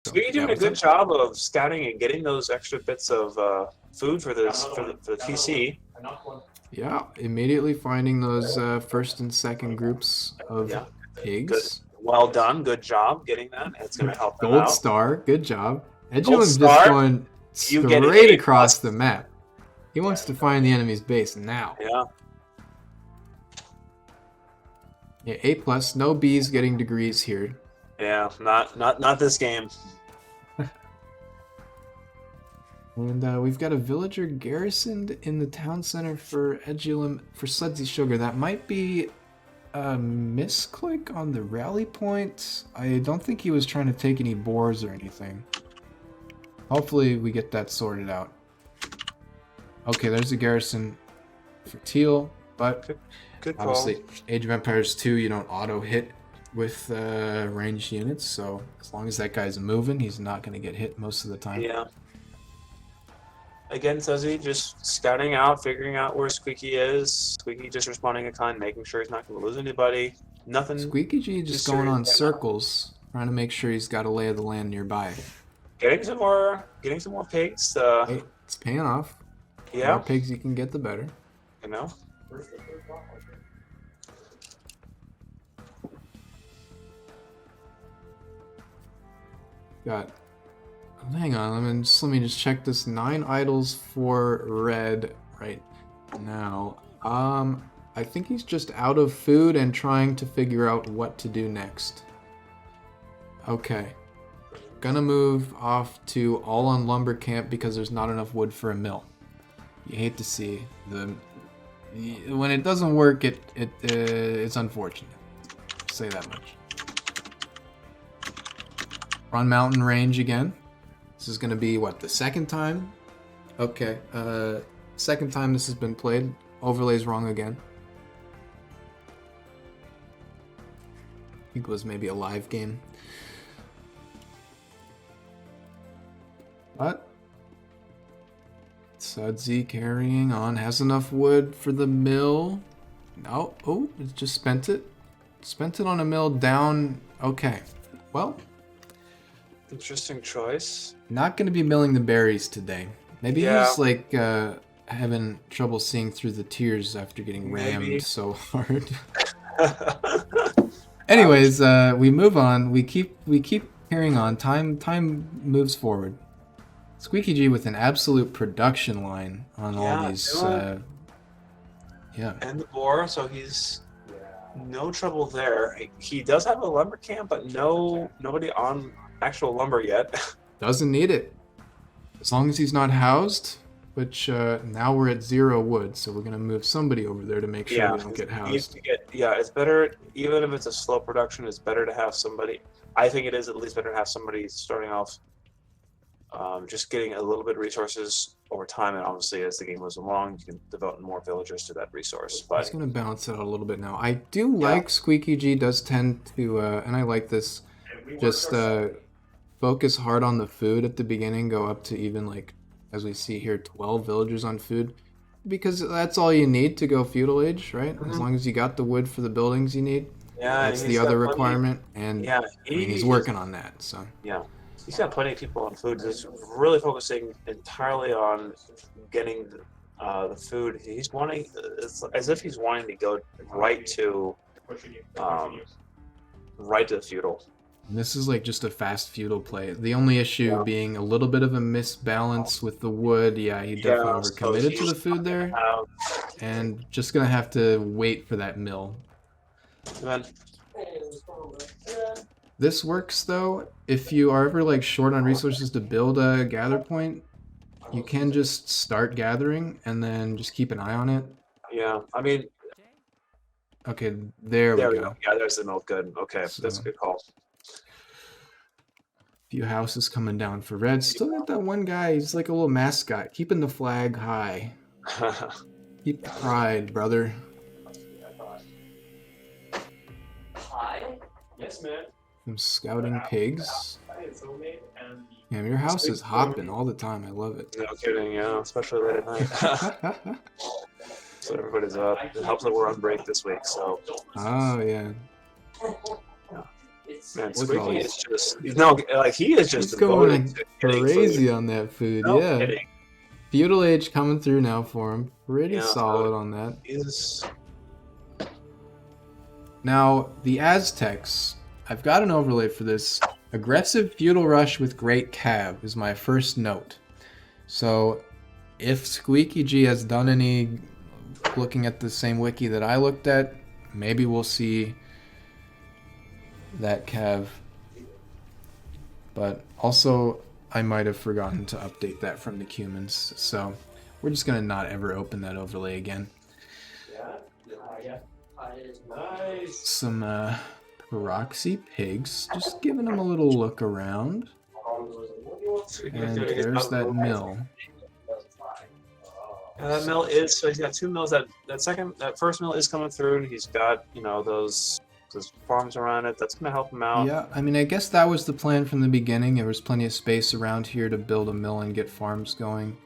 So You're doing a good job of scouting and getting those extra bits of food for the TC. Yeah, immediately finding those first and second groups of Yeah, good. pigs. Well done. Good job getting that. It's going to help them Gold out. star, good job. Gold Edulim's just star. going You get an straight A+. across the map. He wants to find the enemy's base now. Yeah. Yeah, A+, no B's getting degrees here. Yeah, not this game. And we've got a villager garrisoned in the town center for Edulim for SudsySugar. That might be a misclick on the rally point. I don't think he was trying to take any boars or anything. Hopefully we get that sorted out. Okay, there's a garrison for Teal, but Good call. obviously Age of Empires 2, you don't auto-hit with ranged units, so as long as that guy's moving, he's not going to get hit most of the time. Yeah. Again, Sudsy just scouting out, figuring out where Squeaky is. Squeaky just responding in kind, making sure he's not going to lose anybody. Nothing. squeekyg just going on circles, trying to make sure he's got a lay of the land nearby. Getting some more pigs. Hey, it's paying off. The Yeah. more pigs you can get, the better. You know. Got. Hang on, let me just check this. 9 idols for red right now. I think he's just out of food and trying to figure out what to do next. Okay. Gonna move off to all on lumber camp because there's not enough wood for a mill. You hate to see when it doesn't work. It's unfortunate. I'll say that much. We're on mountain range again. This is gonna be what, the second time? Okay, second time this has been played. Overlay's wrong again. I think it was maybe a live game. But Sudsy carrying on, has enough wood for the mill. No, oh, it just spent it. Spent it on a mill down. Okay, well. Interesting choice. Not going to be milling the berries today. Maybe Yeah. he's like having trouble seeing through the tears after getting rammed so hard. Anyways, we move on. We keep carrying on. Time moves forward. squeekyg with an absolute production line on all these. Yeah. And the boar, so he's no trouble there. He does have a lumber camp, but nobody on actual lumber yet. Doesn't need it. As long as he's not housed, which now we're at 0 wood, so we're going to move somebody over there to make sure we don't get housed. It's better, even if it's a slow production, it's better to have somebody. I think it is at least better to have somebody starting off just getting a little bit of resources over time, and obviously as the game goes along, you can devote more villagers to that resource. But it's going to balance it out a little bit now. I do like squeekyg does tend to, and I like this, just focus hard on the food at the beginning, go up to even, like, as we see here, 12 villagers on food, because that's all you need to go feudal age, right? As long as you got the wood for the buildings you need. That's the other requirement, and he's working on that. So he's got plenty of people on food. He's really focusing entirely on getting the food. He's wanting, it's as if he's wanting to go right to the feudal. And this is like just a fast feudal play. The only issue being a little bit of a misbalance with the wood. Yeah, he definitely overcommitted to the food there. And just gonna have to wait for that mill. This works though. If you are ever like short on resources to build a gather point, you can just start gathering and then just keep an eye on it. Yeah, I mean. Okay, there we go. Yeah, there's the milk. Good. Okay, so that's a good call. Few houses coming down for red. Still got that one guy. He's like a little mascot, keeping the flag high. Keep the pride, brother. Hi. Yes, man. I'm scouting pigs. Yeah, your house is hopping all the time. I love it. No kidding, yeah, especially late at night. So everybody's up. It helps that we're on break this week, so. Oh, yeah. Man, Look at all Squeaky this. is just no, like he is just He's devoted going to getting crazy food. on that food, No yeah. kidding. Feudal Age coming through now for him. Pretty Yeah, solid so on that. he's Now, the Aztecs. I've got an overlay for this. Aggressive feudal rush with great cav is my first note. So, if squeekyg has done any looking at the same wiki that I looked at, maybe we'll see that cav. But also, I might have forgotten to update that from the humans, so we're just gonna not ever open that overlay again. Some Peroxy pigs, just giving them a little look around. And there's that mill. that mill is so he's got 2 mills. That first mill is coming through, and he's got those farms around it. That's gonna help him out. Yeah, I mean, I guess that was the plan from the beginning. There was plenty of space around here to build a mill and get farms going.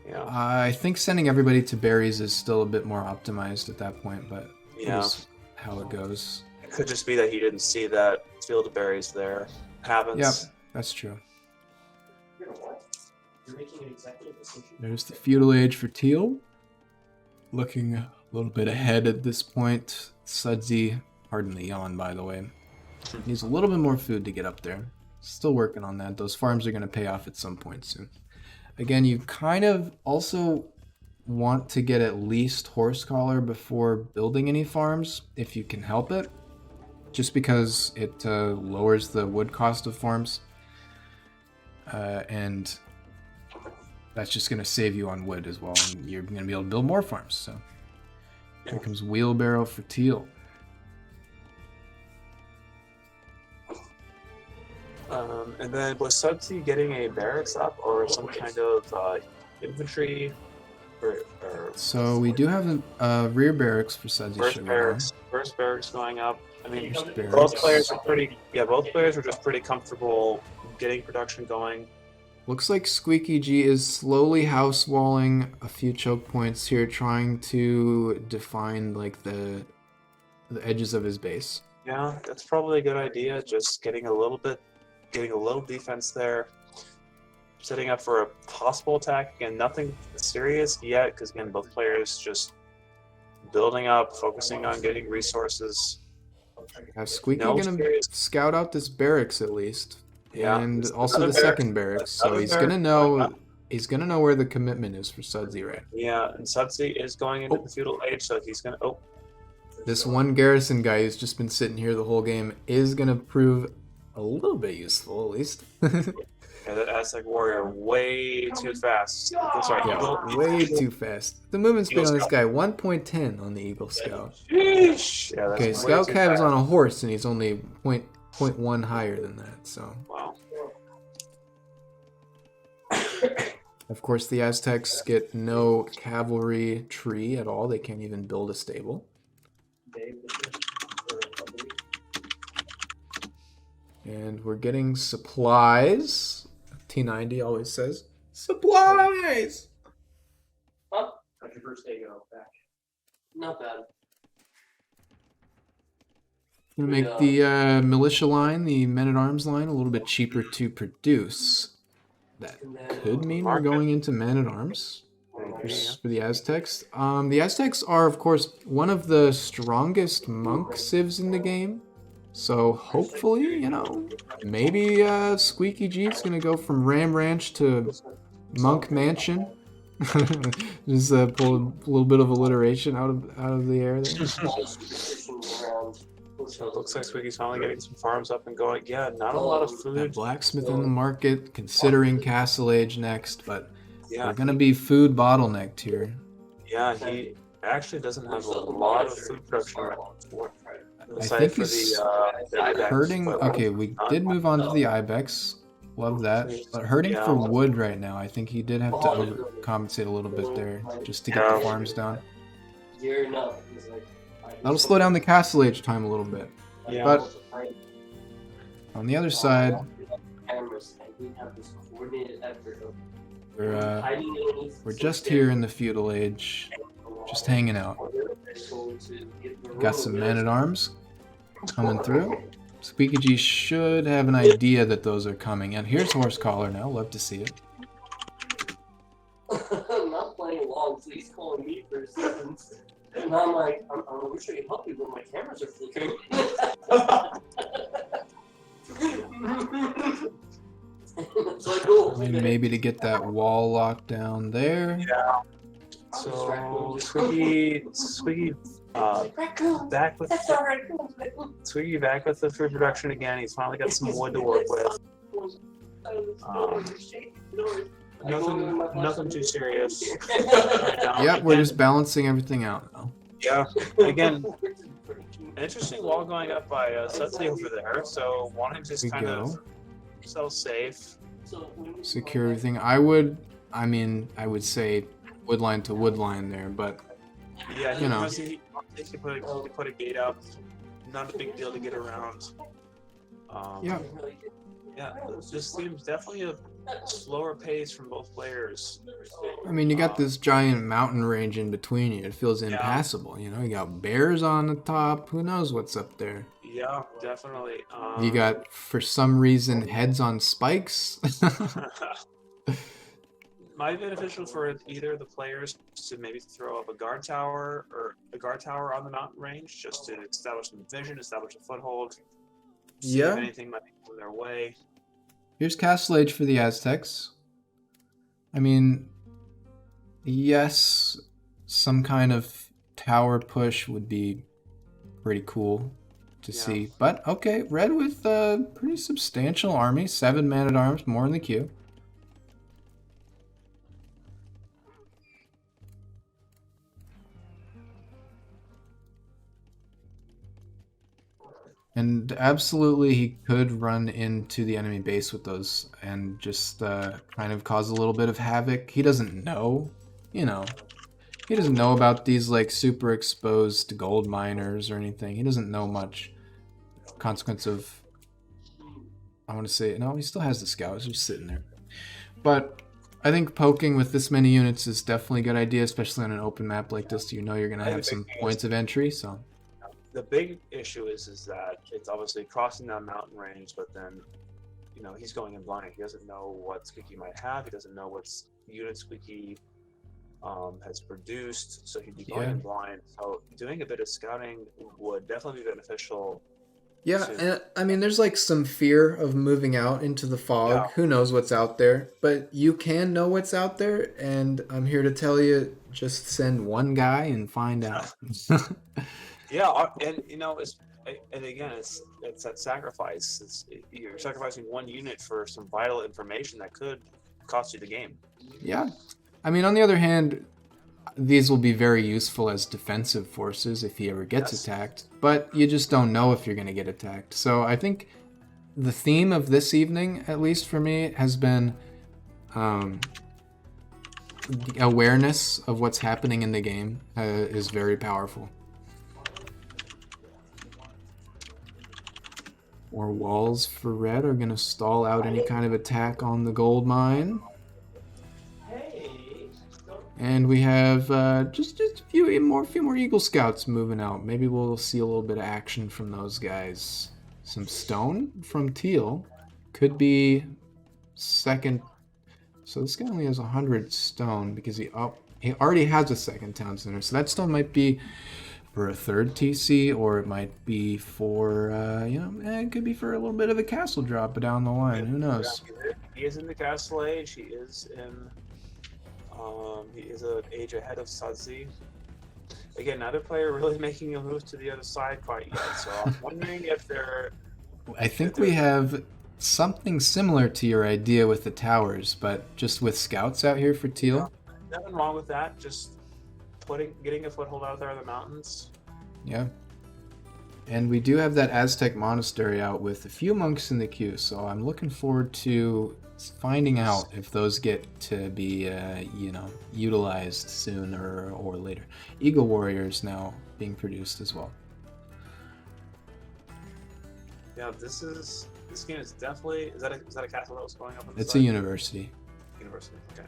Yeah. I think sending everybody to berries is still a bit more optimized at that point, but Yeah. here's how it goes. It could just be that he didn't see that field of berries there. Happens. Yep, that's true. There's the feudal age for teal. Looking a little bit ahead at this point. Sudsy, pardon the yawn, by the way, needs a little bit more food to get up there. Still working on that. Those farms are going to pay off at some point soon. Again, you kind of also want to get at least horse collar before building any farms, if you can help it. Just because it lowers the wood cost of farms. And that's just going to save you on wood as well. And you're going to be able to build more farms. So here comes wheelbarrow for teal. And then was Sudsy getting a barracks up or some kind of infantry? So we do have a rear barracks for SudsySugar1999. First barracks going up. I mean, First both barracks. players are pretty. Yeah, both players are just pretty comfortable getting production going. Looks like squeekyg is slowly house walling a few choke points here, trying to define like the edges of his base. Yeah, that's probably a good idea. Just getting a little defense there, setting up for a possible attack. Again, nothing serious yet, because again, both players just building up, focusing on getting resources. Squeaky No gonna serious- scout out this barracks at least, Yeah, and there's also another the second barracks. So another he's barracks gonna going know up. he's gonna know where the commitment is for Sudsy, right? Yeah, and Sudsy is going into Oh. the feudal age, so he's gonna. Oh, This one garrison guy who's just been sitting here the whole game is gonna prove a little bit useful, at least. yeah, that Aztec warrior way too fast. I'm sorry, Yeah, Eagle- way too fast. The movement speed Eagle on this Scout. guy 1.10 on the Eagle Scout. Sheesh. Yeah, that's Okay, way Scout too Cab is fast. on a horse and he's only 0.1 higher than that. So, Wow. of course, the Aztecs get no cavalry tree at all. They can't even build a stable. And we're getting supplies. T90 always says, supplies! How's your first day go back? Not bad. Gonna make the militia line, the men-at-arms line, a little bit cheaper to produce. That could mean we're going into men-at-arms for the Aztecs. The Aztecs are, of course, one of the strongest monk civs in the game. So hopefully, you know, maybe squeekyg is gonna go from Ram Ranch to Monk Mansion. Just pull a little bit of alliteration out of the air there. So it looks like Squeaky's finally getting some farms up and going. Yeah, not a lot of That food. blacksmith in the market, considering Castle Age next, but Yeah, we're gonna be food bottlenecked here. yeah, he actually doesn't have a lot of food production. I Aside think for he's the Ibex, hurting. but- Okay, we did move on to the Ibex. Love that. But hurting for wood right now. I think he did have to overcompensate a little bit there just to get the farms down. That'll slow down the Castle Age time a little bit. Yeah. But on the other side, we're just here in the feudal age, just hanging out. Got some men-at-arms coming through. squeekyg should have an idea that those are coming. And here's horse collar now. Love to see it. I'm not playing along, so he's calling me for assistance. And I'm like, I wish I could help you, but my cameras are flickering. So I go over there. Maybe to get that wall locked down there. Yeah. So Squeaky, back with Squeaky back with the food production again. He's finally got some wood to work with. Nothing too serious. Yep, we're just balancing everything out now. Yeah. Again, an interesting wall going up by Sudsy over there. So wanting to just kind of sell safe, secure everything. I would say wood line to wood line there, but yeah, you know, he put a gate up. Not a big deal to get around. Yeah. Yeah, this seems definitely a slower pace from both players. I mean, you got this giant mountain range in between you. It feels impassable. You know, you got bears on the top. Who knows what's up there? Yeah, definitely. You got, for some reason, heads on spikes. Might be beneficial for either of the players to maybe throw up a guard tower on the mountain range just to establish some vision, establish a foothold. See if anything might be in their way. Here's Castle Age for the Aztecs. I mean, yes, some kind of tower push would be pretty cool to see. But, okay, red with a pretty substantial army. 7 man-at-arms, more in the queue. And absolutely, he could run into the enemy base with those and just kind of cause a little bit of havoc. He doesn't know, you know. He doesn't know about these, like, super exposed gold miners or anything. He doesn't know much. Consequence of, I want to say, no, he still has the scouts just sitting there. But I think poking with this many units is definitely a good idea, especially on an open map like this. You know you're going to have some points of entry, so... The big issue is that it's obviously crossing that mountain range, but then, you know, he's going in blind. He doesn't know what Squeaky might have. He doesn't know what unit Squeaky has produced, so he'd be going in blind. So doing a bit of scouting would definitely be beneficial. Yeah, and I mean, there's like some fear of moving out into the fog. Yeah. Who knows what's out there? But you can know what's out there, and I'm here to tell you, just send one guy and find out. Yeah, and you know, it's that sacrifice. You're sacrificing one unit for some vital information that could cost you the game. Yeah, I mean, on the other hand, these will be very useful as defensive forces if he ever gets attacked. But you just don't know if you're going to get attacked. So I think the theme of this evening, at least for me, has been awareness of what's happening in the game is very powerful. More walls for red are going to stall out any kind of attack on the gold mine. And we have just a few more Eagle Scouts moving out. Maybe we'll see a little bit of action from those guys. Some stone from Teal. Could be second. So this guy only has 100 stone because he already has a second town center. So that stone might be for a third TC, or it might be for, it could be for a little bit of a castle drop down the line. Who knows? He is in the Castle Age. He is an age ahead of Sudsy. Again, neither player really making a move to the other side quite yet. So I'm wondering if they're... I think we have something similar to your idea with the towers, but just with scouts out here for Teal. Nothing wrong with that. Just getting a foothold out there in the mountains. Yeah. And we do have that Aztec monastery out with a few monks in the queue, so I'm looking forward to finding out if those get to be, utilized sooner or later. Eagle Warriors now being produced as well. Yeah, this game is definitely... Is that a castle that was going up on the It's side? a university. University, okay.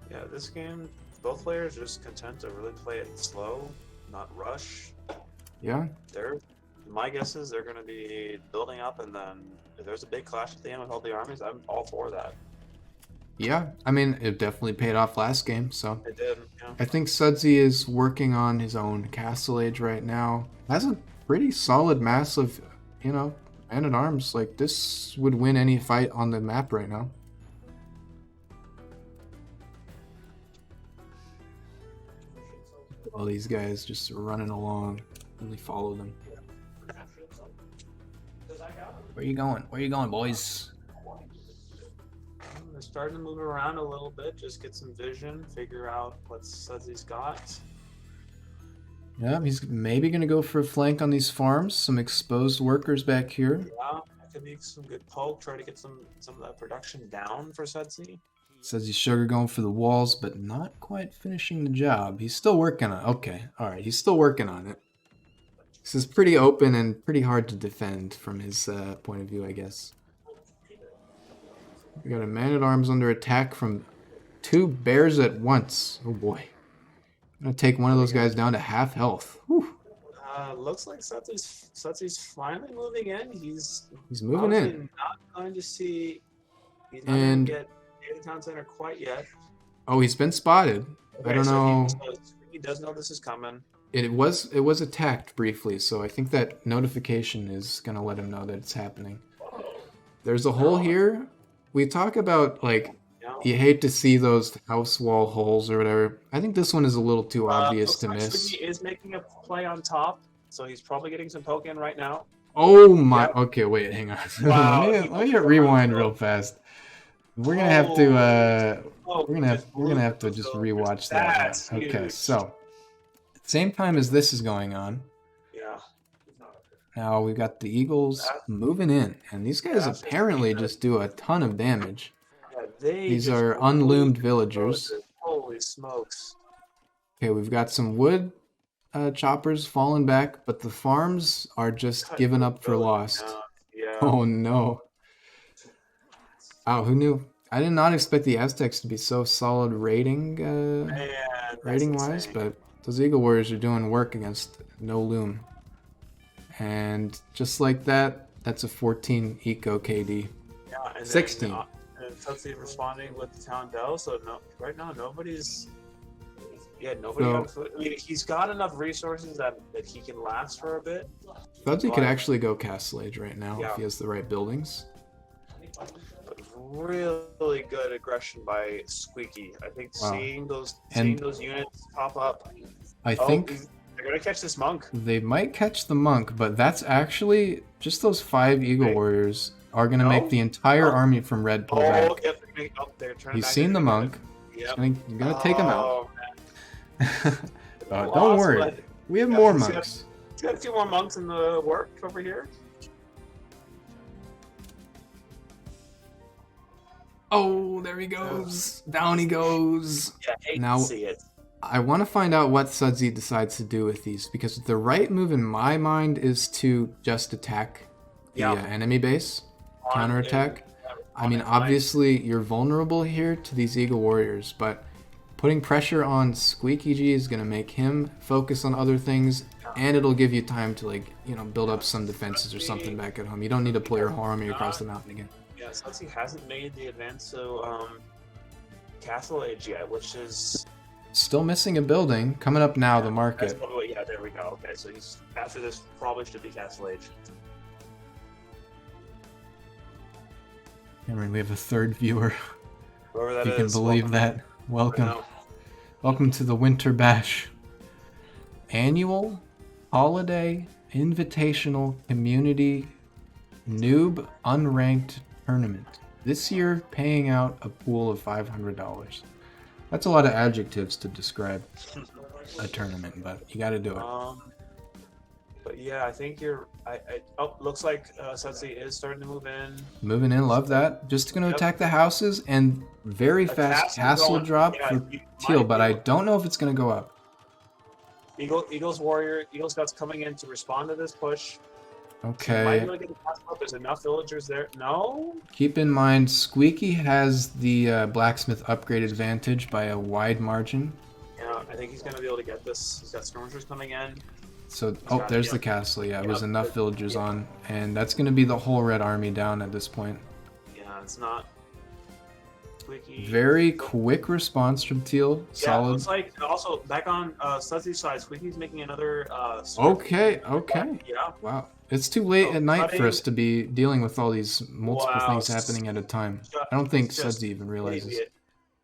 Yeah, this game... Both players are just content to really play it slow, not rush. Yeah. My guess is they're going to be building up, and then if there's a big clash at the end with all the armies, I'm all for that. Yeah, I mean, it definitely paid off last game, so. It did, yeah. I think Sudsy is working on his own castle age right now. Has a pretty solid mass of, you know, man-at-arms. Like, this would win any fight on the map right now. All these guys just running along. Really follow them. Where you going? Where you going, boys? They're starting to move around a little bit, just get some vision, figure out what Sudsy's got. Yeah, he's maybe going to go for a flank on these farms. Some exposed workers back here. Yeah, that could be some good poke, try to get some of that production down for Sudsy. SudsySugar going for the walls, but not quite finishing the job. He's still working on it. Okay, alright, he's still working on it. This is pretty open and pretty hard to defend from his point of view, I guess. We got a man-at-arms under attack from 2 bears at once. Oh boy. I'm gonna take one of those guys down to half health. Whew. Looks like Sudsy's finally moving in. He's moving in. obviously not going to see. He's not And going to get near the town center quite yet. oh, he's been spotted. Okay, I don't so know. He does know this is coming. It was attacked briefly, so I think that notification is gonna let him know that it's happening. There's a hole here. We talk about, like, Yeah. you hate to see those house wall holes or whatever. I think this one is a little too obvious to miss. He is making a play on top, so he's probably getting some poke in right now. Oh my! Yeah. Okay, wait, hang on. Wow, let me rewind real fast. We're gonna have to. We're gonna have to just rewatch that. That's Okay, huge. so same time as this is going on. Yeah. Now we've got the Eagles moving in, and these guys That's apparently good. just do a ton of damage. Yeah, These just are really unloomed explode villagers. this. Holy smokes. Okay, we've got some wood choppers falling back, but the farms are just Cut giving the up for village lost. down. Yeah. Oh no. Wow, who knew? I did not expect the Aztecs to be so solid rating Man, that's wise, insane. but those Eagle Warriors are doing work against no loom. And just like that, that's a 14 eco KD. Yeah, and 16. Then, and Sudsy responding with the town Dell, so no, right now nobody's. Yeah, nobody. So- on foot. I mean, he's got enough resources that he can last for a bit. Sudsy could But- actually go Castle Age right now Yeah. if he has the right buildings. But really good aggression by Squeaky. I think Wow. seeing those And- units pop up. I think They're gonna catch this monk. they might catch the monk, but that's actually just those 5 Eagle Wait. Warriors are going to No? make the entire No? army from Red pull Oh, back. yep. They're turning He's back. seen the monk. Yep. He's going to take him out. Oh, man. Don't Lost, worry. but We have Yeah, more he's got- monks. He's got a few more monks in the work over here. Oh, there he goes. Down he goes. Yeah, hate Now- to see it. I want to find out what Sudsy decides to do with these, because the right move in my mind is to just attack the Yeah. enemy base, counterattack. I mean, on it, obviously, you're vulnerable here to these Eagle Warriors, but putting pressure on squeekyg is going to make him focus on other things, and it'll give you time to, like, you know, build up some defenses or something back at home. You don't need to pull your whole army across the mountain again. Yeah, Sudsy hasn't made the advance to Castle Age yet, which is Still missing a building. Coming up now, the that's market. probably yeah. There we go. Okay, so he's after this probably should be Castle Age. Cameron, we have a third viewer. Whoever that If you can is, believe welcome. that. Welcome. I know. Welcome to the Winter Bash. Annual, holiday, invitational, community, noob, unranked tournament. This year, paying out a pool of $500. That's a lot of adjectives to describe a tournament, but you gotta do it. But yeah, I think you're. Oh, looks like Sudsy is starting to move in. Moving in, love that. Just gonna Yep. attack the houses and very fast castle going- drop yeah, for you teal, might but be I able- don't know if it's gonna go up. Eagles Warrior, Eagle Scouts coming in to respond to this push. Might be Okay. able to get the castle up. There's enough villagers there. No. Keep in mind, Squeaky has the blacksmith upgrade advantage by a wide margin. Yeah, I think he's gonna be able to get this. He's got skirmishers coming in. So, oh, got it, there's yeah. the castle. Yeah, it was Yeah, enough but- villagers yeah. on, and that's gonna be the whole red army down at this point. Yeah, it's not. Squeaky. Very quick response from Teal. Yeah, it Solid. looks like also back on Sudsy's side, Squeaky's making another. Okay, okay. Yeah. Wow. It's too late So at night for cutting- us to be dealing with all these multiple Wow, things happening at a time. I don't think Sudsy even realizes.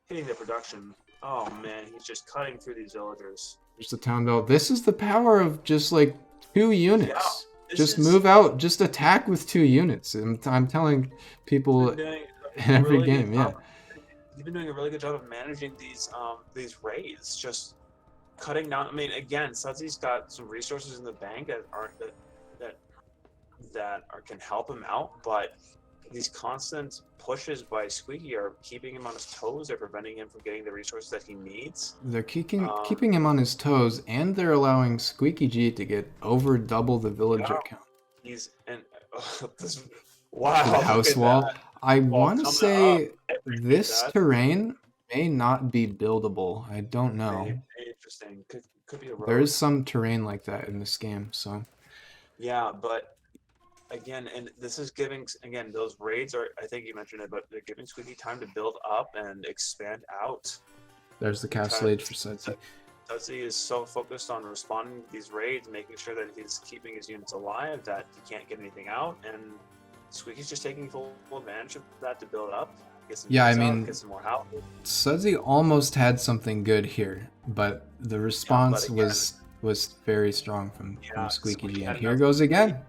Hitting the production. Oh man, he's just cutting through these villagers. There's the town bell. This is the power of just like 2 units. This Just is- move out. Just attack with 2 units. I'm telling people He's been doing a in every really good game, yeah. job- He's been doing a really good job of managing these raids, just cutting down. I mean, again, Sudsy's got some resources in the bank that can help him out, but these constant pushes by Squeaky are keeping him on his toes. They're preventing him from getting the resources that he needs. They're keeping him on his toes, and they're allowing Squeaky G to get over double the villager Yeah. count. He's and this wow, The look house at wall. that. I Wall want to coming say up. I appreciate this that. terrain may not be buildable. I don't know. Very interesting. Could be a road. There is some terrain like that in this game, so Yeah, but again, and this is giving again those raids are. I think you mentioned it, but they're giving Squeaky time to build up and expand out. there's the castle age for Sudsy. Sudsy is so focused on responding to these raids, making sure that he's keeping his units alive, that he can't get anything out, and Squeaky's just taking full advantage of that to build up. Get some Yeah, I units out, mean, get some more help. Sudsy almost had something good here, but the response again- was very strong from Yeah, Squeaky Squeaky G. had And here enough- goes again.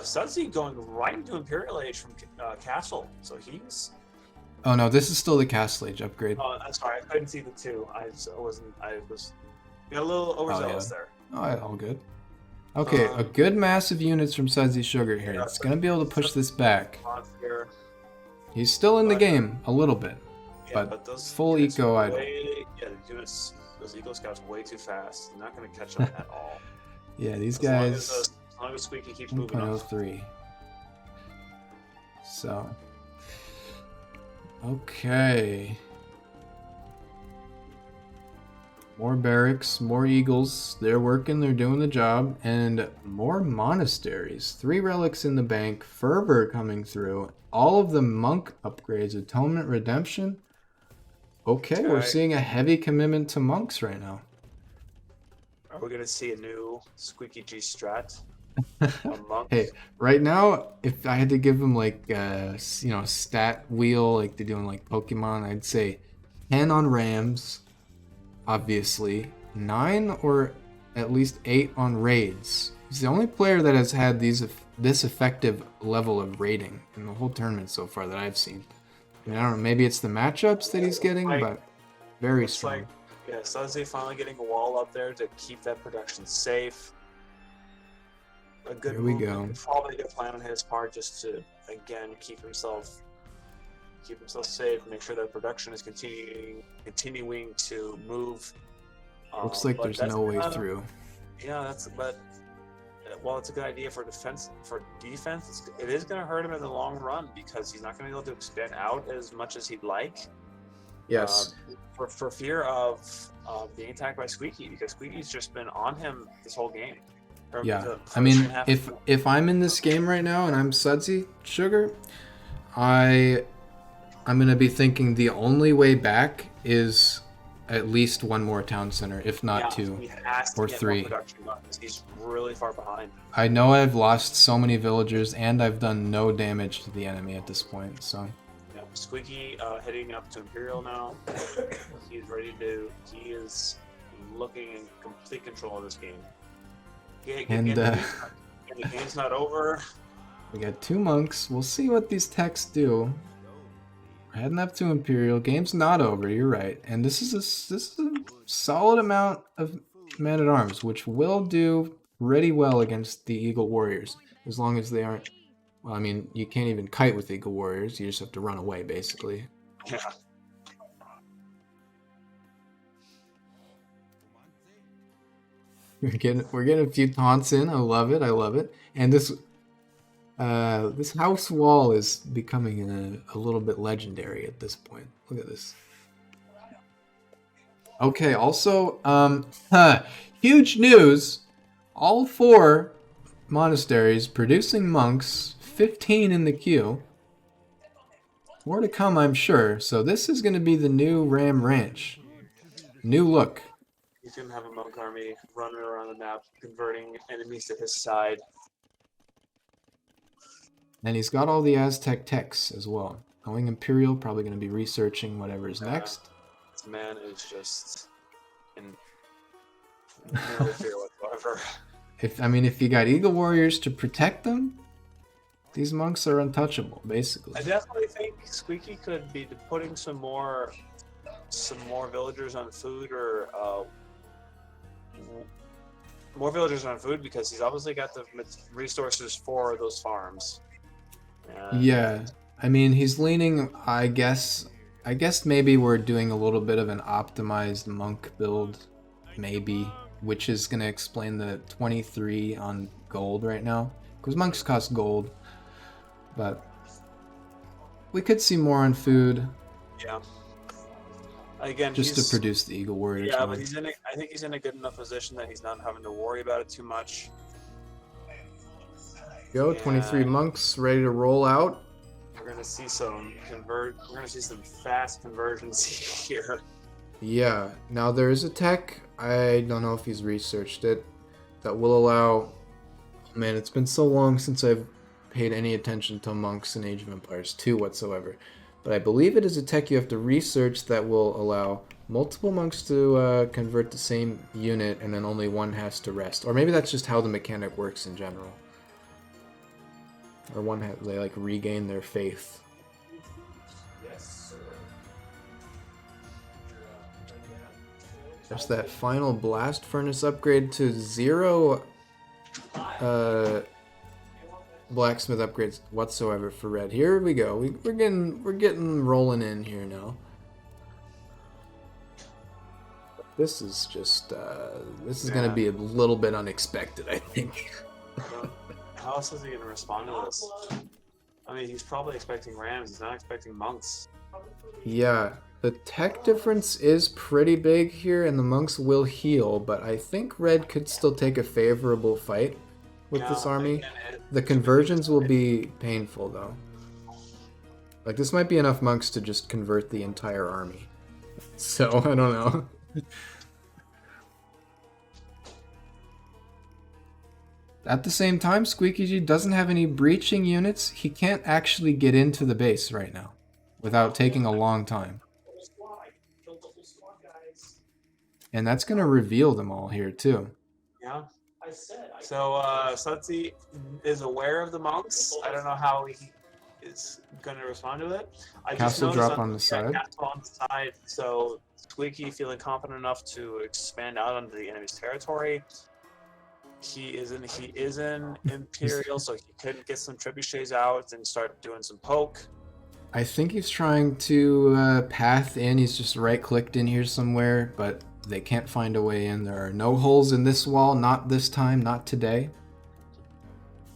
Sudsy going right into Imperial Age from Castle, so he's. Oh no, this is still the castle age upgrade. Oh, I'm sorry, I couldn't see the two. I was got a little overzealous there. Oh, all good. Okay, a Um, good mass of units from Sudsy Sugar here. yeah, It's gonna be able to push this back. Here. He's still in the but- game a little bit. Yeah, But those full units eco are idle. Yeah, the units, those eco scouts way too fast. They're not going to catch up at all. Yeah, these As long guys. as long as Squeaky keeps moving up. 1.03. So. Okay. More barracks, more eagles. They're working, they're doing the job. And more monasteries. 3 relics in the bank. Fervor coming through. All of the monk upgrades. Atonement, Redemption. Okay, we're Okay. seeing a heavy commitment to monks right now. Are we going to see a new Squeaky G strat? A monk? Hey, right now, if I had to give them like stat wheel like they do in like Pokemon, I'd say 10 on Rams, obviously, 9 or at least 8 on raids. He's the only player that has had this effective level of raiding in the whole tournament so far that I've seen. I mean, I don't know, maybe it's the matchups that he's getting, but very Looks strong. like, yeah, Sudsy finally getting a wall up there to keep that production safe. A good Here we move, go. probably a good plan on his part, just to again keep himself safe, make sure that production is continuing to move. Looks like But there's that's no way kinda- through. Yeah, but while it's a good idea for defense, it is going to hurt him in the long run because he's not going to be able to expand out as much as he'd like. Yes. For fear of being attacked by Squeaky, because Squeaky's just been on him this whole game. Or Yeah, the I mean, first half of if I'm in this game right now and I'm Sudsy Sugar, I'm gonna be thinking the only way back is at least 1 more town center, if not 2. he has to or get 3. more production done, 'cause he's really far behind. I know I've lost so many villagers and I've done no damage to the enemy at this point, so Yeah, Squeaky heading up to Imperial now. He is looking in complete control of this game. And, the game's not over. we got 2 monks. We'll see what these techs do. We're heading up to Imperial. Game's not over. You're right, and this is a solid amount of men at arms, which will do pretty well against the Eagle Warriors, as long as they aren't. Well, I mean, you can't even kite with Eagle Warriors. You just have to run away, basically. Yeah. We're getting a few taunts in. I love it. I love it. And this house wall is becoming a little bit legendary at this point. Look at this. Okay, also, huge news. All 4 monasteries producing monks, 15 in the queue. More to come, I'm sure. So this is going to be the new Ram Ranch. New look. He's gonna have a monk army running around the map, converting enemies to his side. And he's got all the Aztec techs as well. Going Imperial, probably going to be researching whatever is next. This man is just in no fear whatsoever. If you got Eagle Warriors to protect them, these monks are untouchable, basically. I definitely think Squeaky could be putting some more villagers on food, or more villagers on food, because he's obviously got the resources for those farms. And Yeah, I mean, he's leaning, I guess maybe we're doing a little bit of an optimized monk build, maybe, which is going to explain the 23 on gold right now, because monks cost gold, but we could see more on food. Yeah. Again, just to produce the Eagle Warriors. Yeah, but I think he's in a good enough position that he's not having to worry about it too much. Go, 23 monks ready to roll out. We're gonna see some fast conversions here. Yeah. Now there is a tech, I don't know if he's researched it, that will allow. Man, it's been so long since I've paid any attention to monks in Age of Empires 2 whatsoever. But I believe it is a tech you have to research that will allow multiple monks to convert the same unit, and then only one has to rest. Or maybe that's just how the mechanic works in general. Or they like regain their faith. Yes, sir. There's that final blast furnace upgrade to 0 blacksmith upgrades whatsoever for red. Here we go. We're getting rolling in here now. This is just this is gonna be a little bit unexpected, I think. How else is he gonna respond to this? I mean, he's probably expecting rams. He's not expecting monks. Yeah, the tech difference is pretty big here, and the monks will heal, but I think red could still take a favorable fight with this army. The conversions will be painful, though. Like, this might be enough monks to just convert the entire army. So, I don't know. At the same time, squeekyg doesn't have any breaching units. He can't actually get into the base right now without taking a long time. And that's going to reveal them all here, too. Yeah. So Sudsy is aware of the monks. I don't know how he is going to respond to it. I Castle just drop on the side. Castle on the side. So Squeaky feeling confident enough to expand out onto the enemy's territory. He is in Imperial, so he could get some trebuchets out and start doing some poke. I think he's trying to path in. He's just right-clicked in here somewhere, but they can't find a way in. There are no holes in this wall, not this time, not today.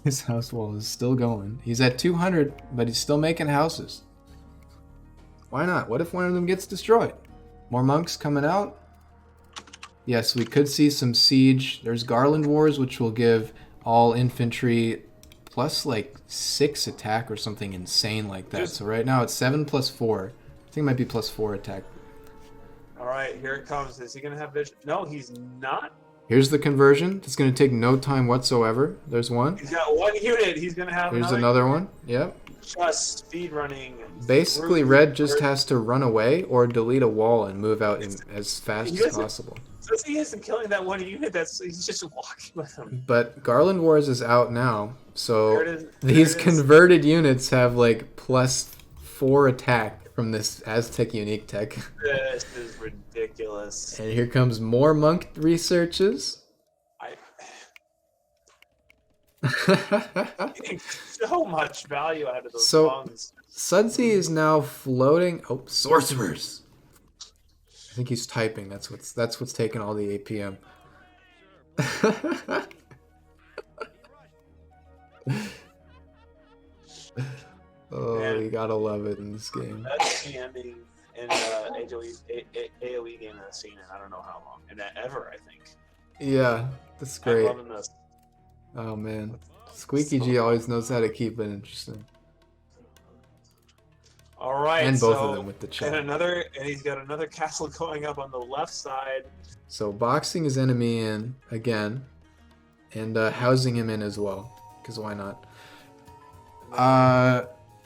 His house wall is still going. He's at 200, but he's still making houses. Why not? What if one of them gets destroyed? More monks coming out? Yes, we could see some siege. There's Garland Wars, which will give all infantry plus like 6 attack or something insane like that. So right now it's 7 plus 4. I think it might be plus 4 attack. All right, here it comes. Is he going to have vision? No, he's not. Here's the conversion. It's going to take no time whatsoever. There's one. He's got one unit. He's going to have Here's another one. Yep. Just speed running. Basically, red just has to run away or delete a wall and move out as fast as possible. So he isn't killing that one unit. He's just walking with him. But Garland Wars is out now, so these converted units have like plus 4 attack from this Aztec unique tech. This is ridiculous. And here comes more monk researches. Getting so much value out of those monks. Sudsy is now floating. Oh, sorcerers! I think he's typing. That's what's taking all the APM. Oh, you gotta love it in this game. That's DMing in AOE game that I've seen in I don't know how long, and ever I think. Yeah, that's I'm great. loving this. Oh man, Squeaky G always knows how to keep it interesting. All right, And both of so them with the chat. and he's got another castle going up on the left side. So boxing his enemy in again, and housing him in as well, because why not?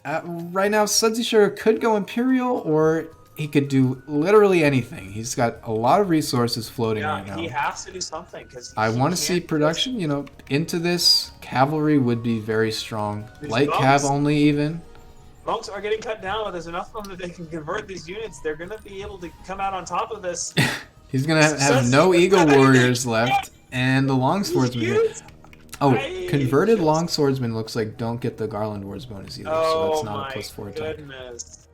Right now, SudsySugar could go Imperial, or he could do literally anything. He's got a lot of resources floating right now. He has to do something because I want to see production, you know, into this. Cavalry would be very strong. Light cav only even. Monks are getting cut down, but there's enough of them that they can convert these units. They're going to be able to come out on top of this. He's going to have no Eagle Warriors left, and the Longswordsman here. Oh, converted Longswordsman looks like don't get the Garland Wars bonus either, so that's not a +4 attack. Goodness.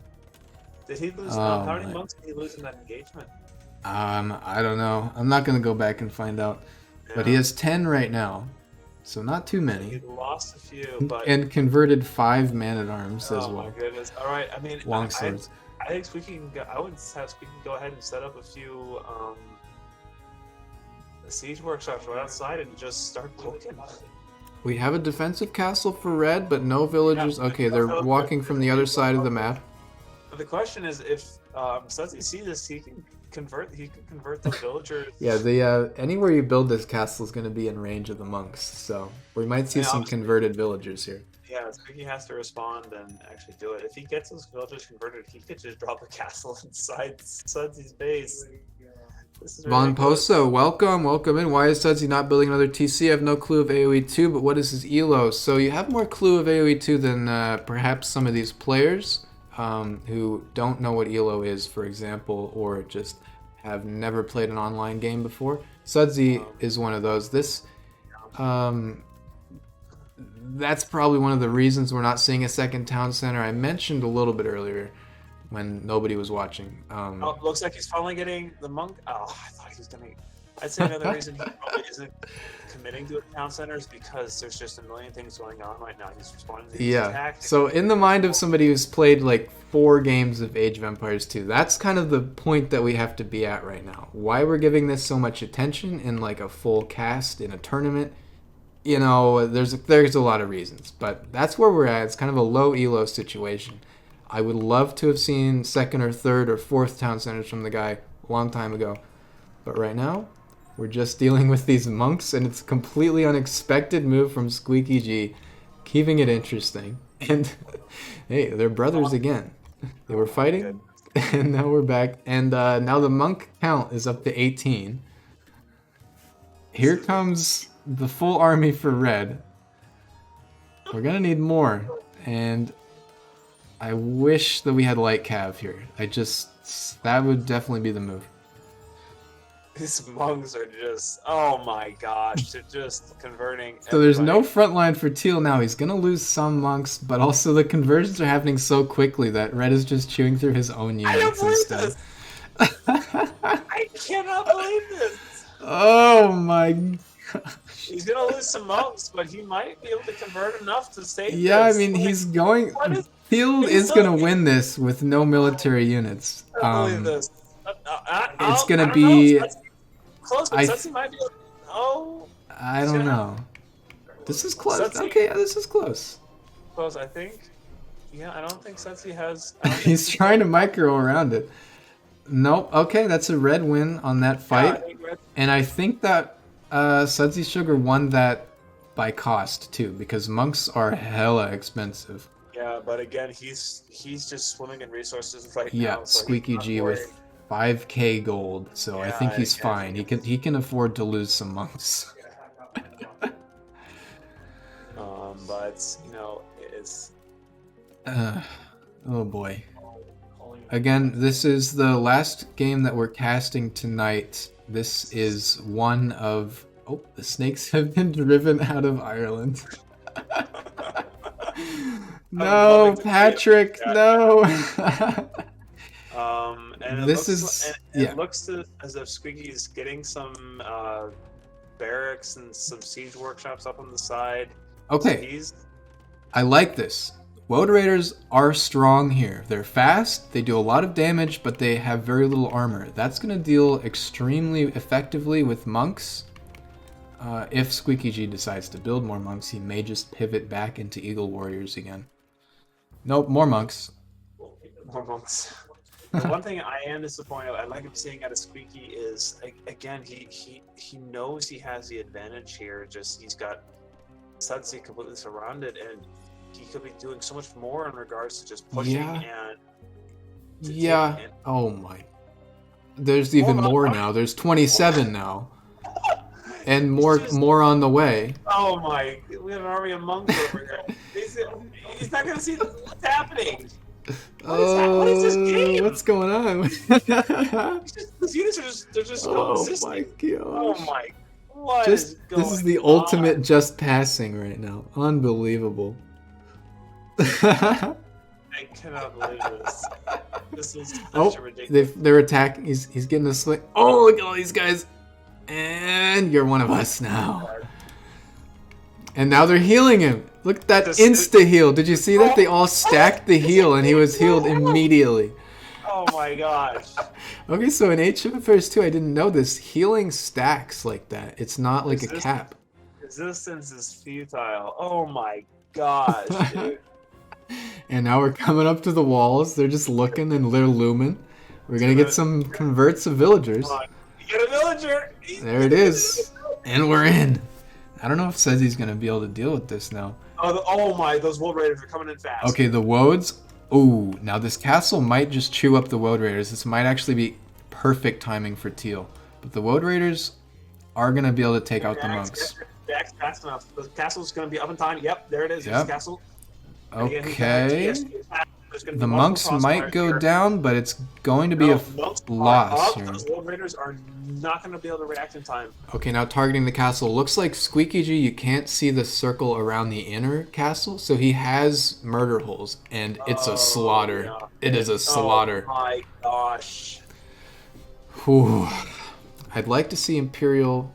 Did he lose? How many monks did he lose in that engagement? I don't know. I'm not going to go back and find out. Yeah. But he has 10 right now, so not too many. He lost a few, but... And converted 5 Man-at-Arms as well. Oh my goodness. All right, I mean... Longswords. I think Squeaky can go... I would have Squeaky go ahead and set up a few siege workshops right outside and just start poking. We have a defensive castle for red, but no villagers. Okay, they're walking from the other side of the map. But the question is, if Sudsy sees this, he can convert the villagers. Yeah, the anywhere you build this castle is going to be in range of the monks, so we might see some converted villagers here. Yeah, Squeaky has to respond and actually do it. If he gets those villagers converted, he could just drop a castle inside Sudsy's base. Von Poso, welcome in. Why is Sudsy not building another TC? I have no clue of AOE2, but what is his ELO? So you have more clue of AOE2 than perhaps some of these players who don't know what ELO is, for example, or just have never played an online game before. Sudsy is one of those. That's probably one of the reasons we're not seeing a second town center. I mentioned a little bit earlier when nobody was watching. Looks like he's finally getting the monk. Oh, I thought he was gonna. I'd say another reason he probably isn't committing to a town center is because there's just a million things going on right now. He's responding to these attacks. So in the mind of somebody who's played like 4 games of Age of Empires 2, that's kind of the point that we have to be at right now. Why we're giving this so much attention in like a full cast in a tournament, you know, there's a lot of reasons, but that's where we're at. It's kind of a low elo situation. I would love to have seen 2nd or 3rd or 4th town centers from the guy a long time ago. But right now, we're just dealing with these monks, and it's a completely unexpected move from Squeaky G, keeping it interesting. And, hey, they're brothers again. They were fighting, and now we're back. And now the monk count is up to 18. Here comes the full army for red. We're going to need more. And I wish that we had light cav here. That would definitely be the move. These monks are just, oh my gosh, they're just converting. So there's no front line for Teal now. He's going to lose some monks, but also the conversions are happening so quickly that red is just chewing through his own units I don't believe instead. This. I cannot believe this. Oh my gosh. He's going to lose some monks, but he might be able to convert enough to save this. I mean, he's going... Teal is going to win this with no military units. I don't believe this. It's going to be... Close, but Sudsy might be... Oh... I don't know. This is close. Okay, this is close. Close, I think. Yeah, I don't think Sudsy has... He's trying to micro around it. Nope. Okay, that's a red win on that fight. And I think that SudsySugar won that by cost, too, because monks are hella expensive. Yeah, but again, he's just swimming in resources right now. Yeah, so Squeaky G with 5k gold, so I think he's fine. He can afford to lose some monks. But you know, it's oh boy. Again, this is the last game that we're casting tonight. This is one of the snakes have been driven out of Ireland. No, Patrick, no. And it looks as if Squeaky's getting some barracks and some siege workshops up on the side. Okay, So I like this. Woad Raiders are strong here. They're fast, they do a lot of damage, but they have very little armor. That's going to deal extremely effectively with monks. If squeekyg decides to build more monks, he may just pivot back into Eagle Warriors again. Nope, more monks. More monks. The one thing I am disappointed, I like him seeing out of Squeaky is, again, he knows he has the advantage here. Just he's got Sudsy completely surrounded, and he could be doing so much more in regards to just pushing and. Yeah. Oh my. There's even more now. There's 27 now. And more on the way. Oh my! We have an army of monks over here. He's not gonna see what's happening. What is this game? What's going on? These units are just coexisting. My god! Oh my! What is going on? This is the ultimate just passing right now. Unbelievable. I cannot believe this. This is such a ridiculous. They're attacking. He's getting a swing. Oh, look at all these guys! And you're one of us now. And now they're healing him. Look at that insta heal. Did you see that? They all stacked the heal and he was healed immediately. Oh my gosh. Okay, so in Age of Empires 2, I didn't know this. Healing stacks like that. It's not like a cap. Resistance is futile. Oh my gosh, dude. And now we're coming up to the walls. They're just looking and they're looming. We're going to get some converts of villagers. You get a villager. There it is. And we're in. I don't know if Sudsy's going to be able to deal with this now. Oh my, those Woad Raiders are coming in fast. Okay, the Woads. Ooh, now this castle might just chew up the Woad Raiders. This might actually be perfect timing for Teal. But the Woad Raiders are going to be able to take out the monks. Jack's fast enough. The castle's going to be up in time. Yep, there it is. There's the castle. Okay. The monks might go down, but it's going to be a loss here. Those Woad Raiders are not going to be able to react in time. Okay, now targeting the castle. Looks like squeekyg, you can't see the circle around the inner castle, so he has murder holes, and it's a slaughter. Yeah. It is a slaughter. Oh my gosh. Whew. I'd like to see Imperial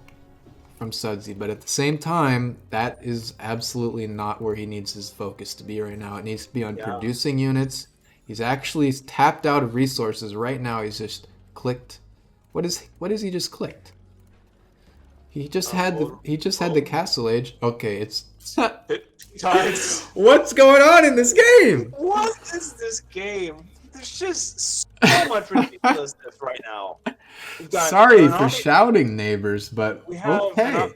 from Sudsy, but at the same time, that is absolutely not where he needs his focus to be right now. It needs to be on producing units. He's actually tapped out of resources right now. He's just clicked. What is he just clicked? He just had the castle age. Okay, it's what's going on in this game? What is this game? There's just so much ridiculousness right now. Sorry for shouting, neighbors, but we have okay.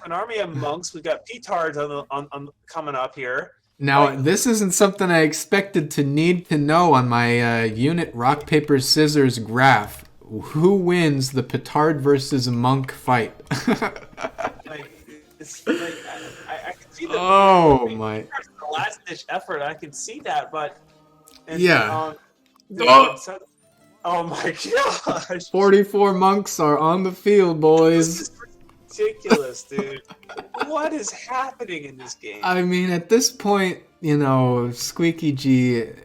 an army of monks. We've got petards on coming up here. Now, this isn't something I expected to need to know on my unit rock, paper, scissors graph. Who wins the petard versus monk fight? I can see that. Oh my! The last-ditch effort. I can see that, but oh my gosh! 44 monks are on the field, boys. This is ridiculous, dude. What is happening in this game? I mean, at this point, squeekyg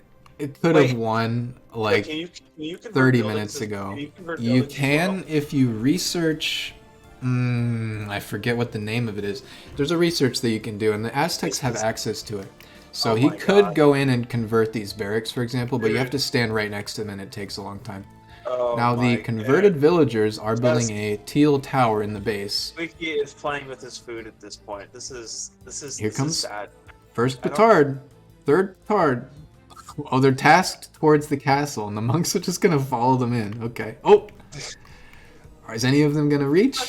could have won like 30 minutes ago. You can if you research. I forget what the name of it is. There's a research that you can do, and the Aztecs have access to it. So he could go in and convert these barracks, for example, but you have to stand right next to them, and it takes a long time. Now the converted villagers are building a teal tower in the base. Squeaky is playing with his food at this point. This is sad. First petard, third petard. Oh, they're tasked towards the castle, and the monks are just gonna follow them in. Okay. Oh, is any of them gonna reach?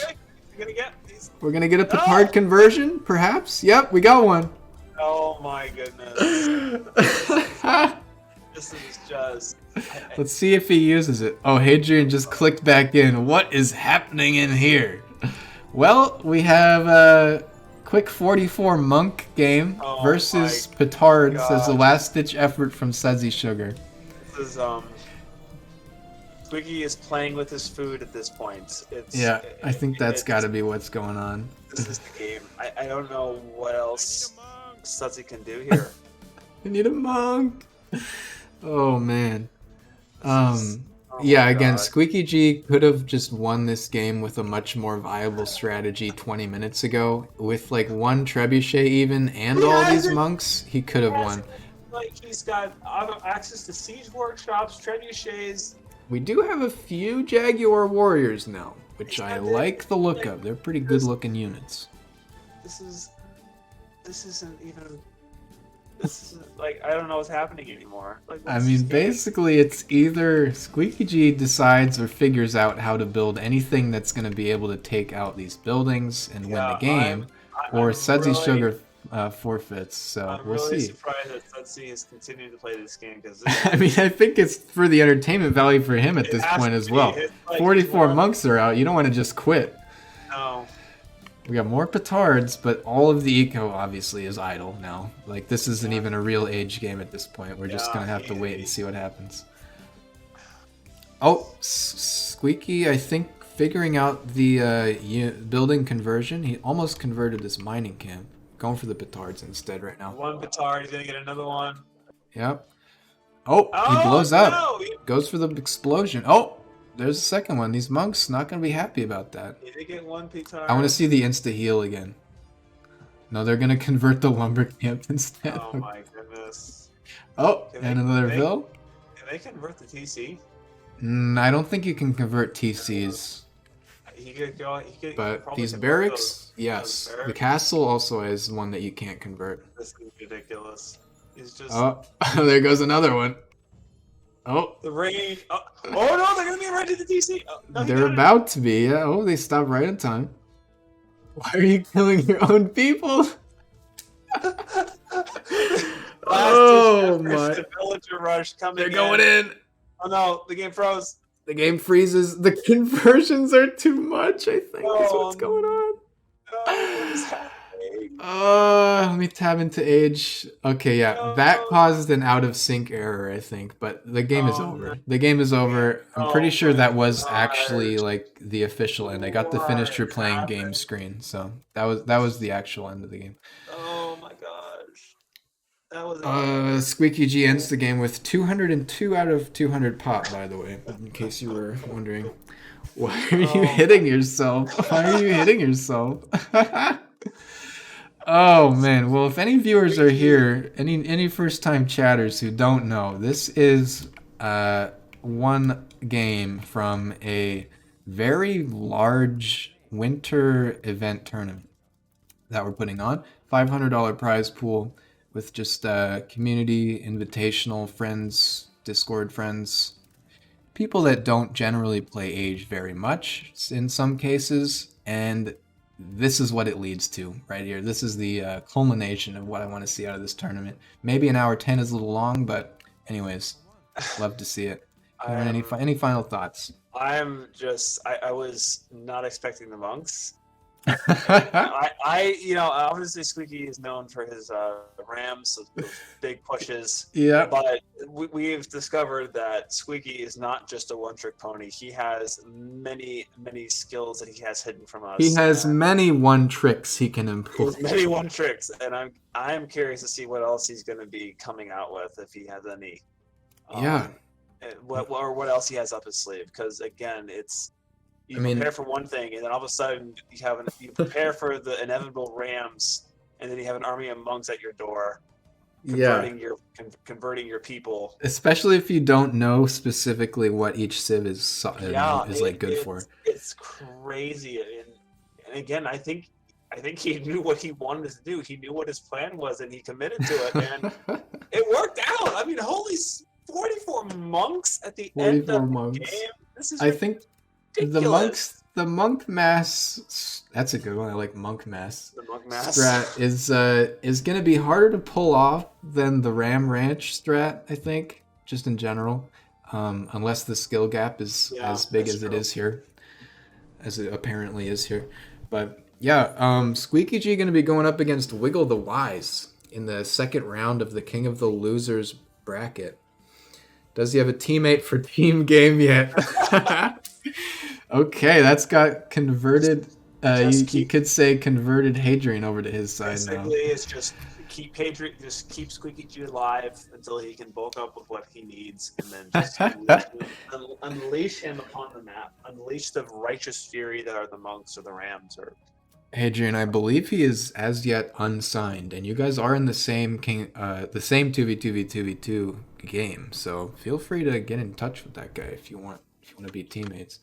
We're gonna get a petard conversion, perhaps. Yep, we got one. Oh my goodness. This is just... Let's see if he uses it. Oh, Hadrian just clicked back in. What is happening in here? Well, we have a quick 44 monk game versus petards as a last-ditch effort from SudsySugar. This is, Squeaky is playing with his food at this point. I think that's got to be what's going on. This is the game. I don't know what else Sudsy can do here. I need a monk. Oh man. Again, squeekyg could have just won this game with a much more viable strategy 20 minutes ago. With like one trebuchet even and all these monks, he could have won. like he's got access to siege workshops, trebuchets. We do have a few Jaguar warriors now, which He's I got like the look like, of. They're pretty good looking units. This isn't even. This is like I don't know what's happening anymore. Like I what's mean, this game? basically, it's either Squeaky G decides or figures out how to build anything that's going to be able to take out these buildings and win the Yeah, game, I'm or really- SudsySugar forfeits. So I'm we'll really see. surprised that Sudsy is continuing to play this game because I mean, I think it's for the entertainment value for him at It this has point to as be. well. It's like 44 one- monks are out. You don't want to just quit. no. We got more petards, but all of the eco obviously is idle now. Like, this isn't even a real age game at this point. We're just gonna have to wait and see what happens. Oh, Squeaky, I think, figuring out the building conversion. He almost converted this mining camp. Going for the petards instead right now. One petard, he's gonna get another one. Yep. Oh, he blows no! up. Goes for the explosion. Oh, there's a second one. These monks not gonna be happy about that. He did get one petard. I want to see the insta heal again. No, they're gonna convert the lumber camp instead. Oh my goodness. Oh, Can and they- another they- Vil? Can they convert the TC? I don't think you can convert TCs, He could go. He could but probably these convert barracks, those yes. The barracks. castle also is one that you can't convert. This is ridiculous. He's just Oh, there goes another one. Oh, the range. Oh, no, they're gonna be right to the TC. Oh, no, he they're got it. about to be. Yeah. Oh, they stopped right in time. Why are you killing your own people? Oh, Last-ditch my. efforts to villager rush coming They're going in. Oh no, the game froze. The game freezes. The conversions are too much, I think. That's what's going on. No, what is happening? Let me tab into age. Okay, yeah, No. that caused an out of sync error, I think, but the game is Oh, over. no. The game is over. I'm pretty Oh sure my that was gosh. actually like the official end. I got the finished your What playing game happened? screen, so that was the actual end of the game. Oh my gosh. That was Squeaky G ends the game with 202 out of 200 pop, by the way, in case you were wondering. Why are you Oh. hitting yourself? Why are you hitting yourself? Oh man, well if any viewers are here, any first time chatters who don't know, this is one game from a very large winter event tournament that we're putting on. $500 prize pool with just community, invitational, friends, Discord friends, people that don't generally play Age very much in some cases, and this is what it leads to right here. This is the culmination of what I want to see out of this tournament. Maybe an hour 10 is a little long, but anyways, love to see it. Any final thoughts? I was not expecting the monks. Obviously Squeaky is known for his rams, those big pushes. Yeah. But we've discovered that Squeaky is not just a one-trick pony. He has many, many skills that he has hidden from us. He has and many one tricks he can he employ. has many one tricks, and I'm curious to see what else he's going to be coming out with if he has any. Yeah. What else he has up his sleeve? Because again, you prepare for one thing, and then all of a sudden you prepare for the inevitable rams, and then you have an army of monks at your door, converting your people. Especially if you don't know specifically what each civ is like good for. It's crazy, and again, I think he knew what he wanted to do. He knew what his plan was, and he committed to it, and it worked out. I mean, holy 44 monks at the end of the game. This is think ridiculous. the monk mass, that's a good one. I like monk mass. The monk mass strat is gonna be harder to pull off than the Ram Ranch strat, I think, just in general. Unless the skill gap is as big as it is here. As it apparently is here. But yeah, Squeaky G gonna be going up against Wiggle the Wise in the second round of the King of the Losers bracket. Does he have a teammate for team game yet? Okay, that's got converted. You could say converted Hadrian over to his side now. Basically, it's just keep Squeaky G alive until he can bulk up with what he needs, and then just unleash him upon the map. Unleash the righteous fury that are the monks or the rams or Adrian, I believe he is as yet unsigned, and you guys are in the same the same 2v2v2v2 game. So feel free to get in touch with that guy if you want to be teammates.